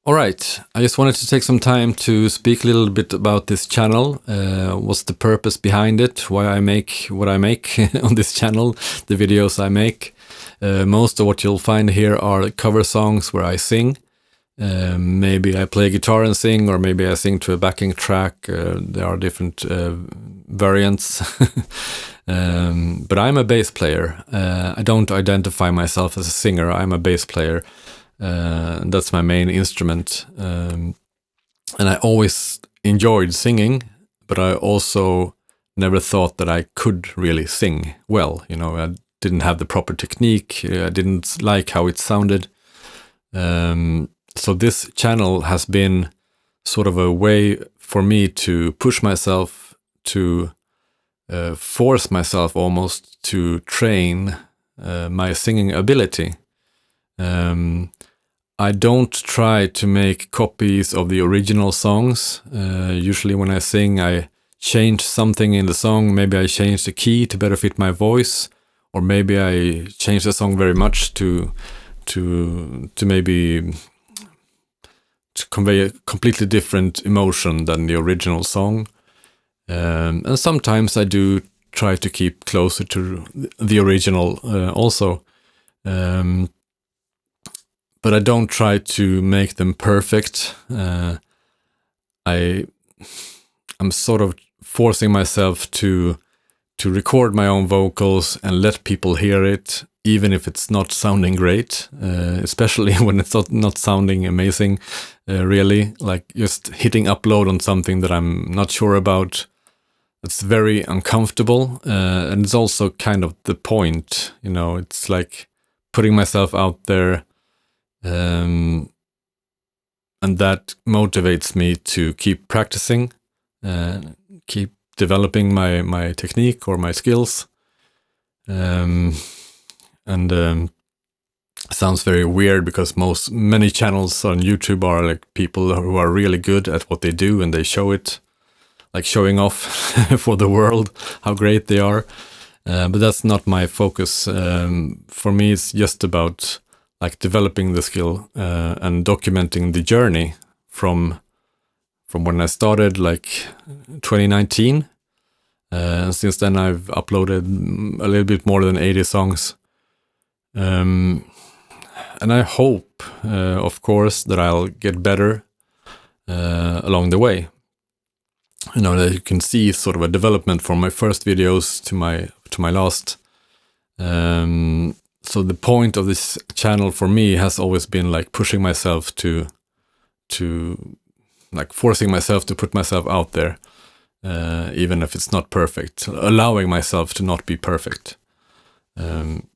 All right, I just wanted to take some time to speak a little bit about this channel. What's the purpose behind it? Why I make what I make on this channel, the videos I make. Most of what you'll find here are cover songs where I sing. Maybe I play guitar and sing, or maybe I sing to a backing track. There are different variants. But I'm a bass player. I don't identify myself as a singer. I'm a bass player. That's my main instrument. And I always enjoyed singing, but I also never thought that I could really sing well. You know, I didn't have the proper technique. I didn't like how it sounded. So this channel has been sort of a way for me to push myself, to force myself almost to train my singing ability. I don't try to make copies of the original songs. Usually when I sing, I change something in the song. Maybe I change the key to better fit my voice, or maybe I change the song very much to maybe to convey a completely different emotion than the original song. And sometimes I do try to keep closer to the original also. But I don't try to make them perfect. I'm sort of forcing myself to record my own vocals and let people hear it, even if it's not sounding great, especially when it's not sounding amazing, really. Like just hitting upload on something that I'm not sure about. It's very uncomfortable, and it's also kind of the point, you know. It's like putting myself out there. And that motivates me to keep practicing, keep developing my technique or my skills. Sounds very weird because many channels on YouTube are like people who are really good at what they do and they show it, like showing off for the world how great they are. But that's not my focus. For me, it's just about like developing the skill and documenting the journey from when I started, like 2019. And since then, I've uploaded a little bit more than 80 songs. And I hope, of course, that I'll get better along the way. You know, that you can see sort of a development from my first videos to my last. So the point of this channel for me has always been like pushing myself to like forcing myself to put myself out there, even if it's not perfect, allowing myself to not be perfect. And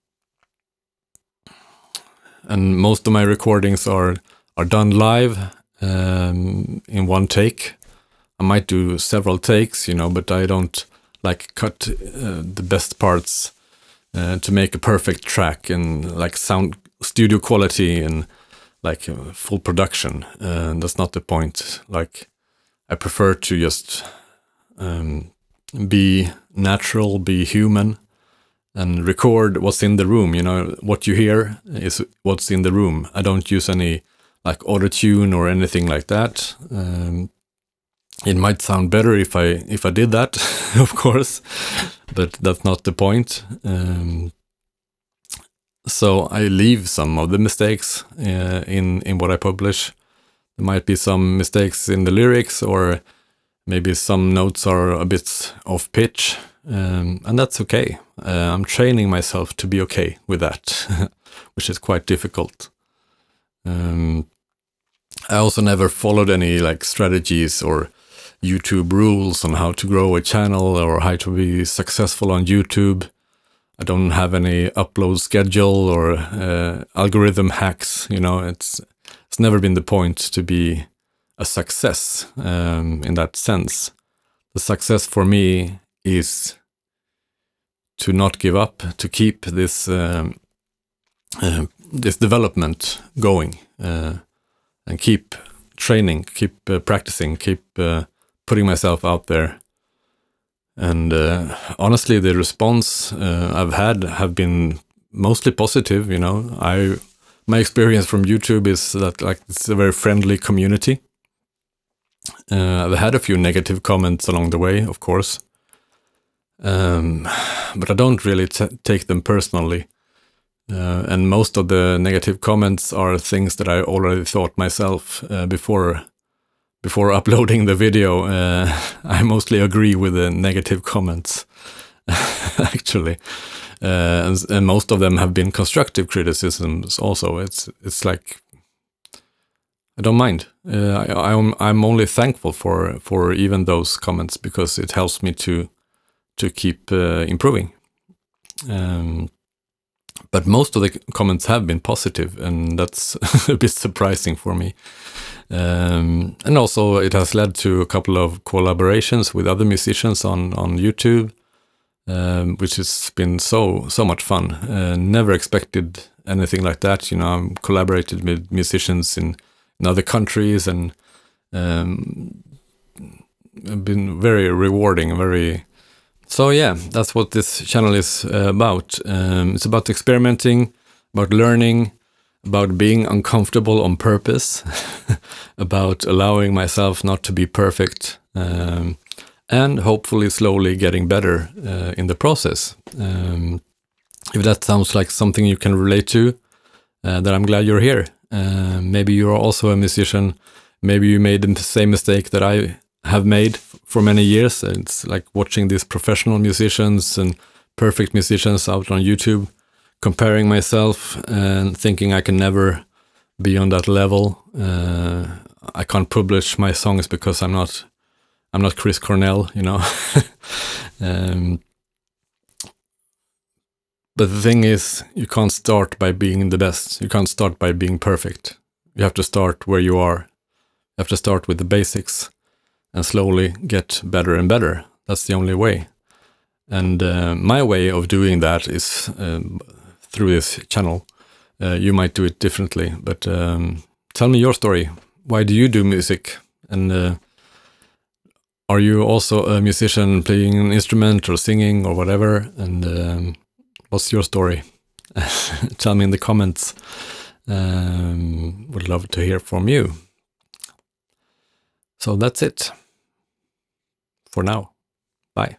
most of my recordings are done live in one take. I might do several takes, you know, but I don't like cut the best parts to make a perfect track and like sound studio quality and like full production. That's not the point. Like I prefer to just be natural, be human, and record what's in the room. You know, what you hear is what's in the room. I don't use any like auto-tune or anything like that. It might sound better if I did that, of course, but that's not the point. So I leave some of the mistakes in what I publish. There might be some mistakes in the lyrics, or maybe some notes are a bit off pitch, and that's okay. I'm training myself to be okay with that, which is quite difficult. I also never followed any like strategies or YouTube rules on how to grow a channel or how to be successful on YouTube. I don't have any upload schedule or algorithm hacks. You know, it's never been the point to be a success in that sense. The success for me is to not give up, to keep this this development going, and keep training, keep practicing, keep putting myself out there. And honestly, the response I've had have been mostly positive. You know, my experience from YouTube is that like it's a very friendly community. I've had a few negative comments along the way, of course, but I don't really take them personally. And most of the negative comments are things that I already thought myself before uploading the video. I mostly agree with the negative comments, actually, and most of them have been constructive criticisms. Also, it's like I don't mind. I'm only thankful for even those comments because it helps me to keep improving. But most of the comments have been positive, and that's a bit surprising for me. And also, it has led to a couple of collaborations with other musicians on YouTube, which has been so much fun. Never expected anything like that. You know, I've collaborated with musicians in other countries, and been very rewarding, very. So yeah, that's what this channel is about. It's about experimenting, about learning, about being uncomfortable on purpose, about allowing myself not to be perfect, and hopefully slowly getting better in the process. If that sounds like something you can relate to, then I'm glad you're here. Maybe you're also a musician. Maybe you made the same mistake that I have made for many years. It's like watching these professional musicians and perfect musicians out on YouTube, comparing myself and thinking I can never be on that level. I can't publish my songs because I'm not Chris Cornell, you know. But the thing is, you can't start by being the best. You can't start by being perfect. You have to start where you are. You have to start with the basics and slowly get better and better. That's the only way. And my way of doing that is through this channel. You might do it differently, but tell me your story. Why do you do music? And are you also a musician playing an instrument or singing or whatever? And what's your story? Tell me in the comments. Would love to hear from you. So that's it for now. Bye.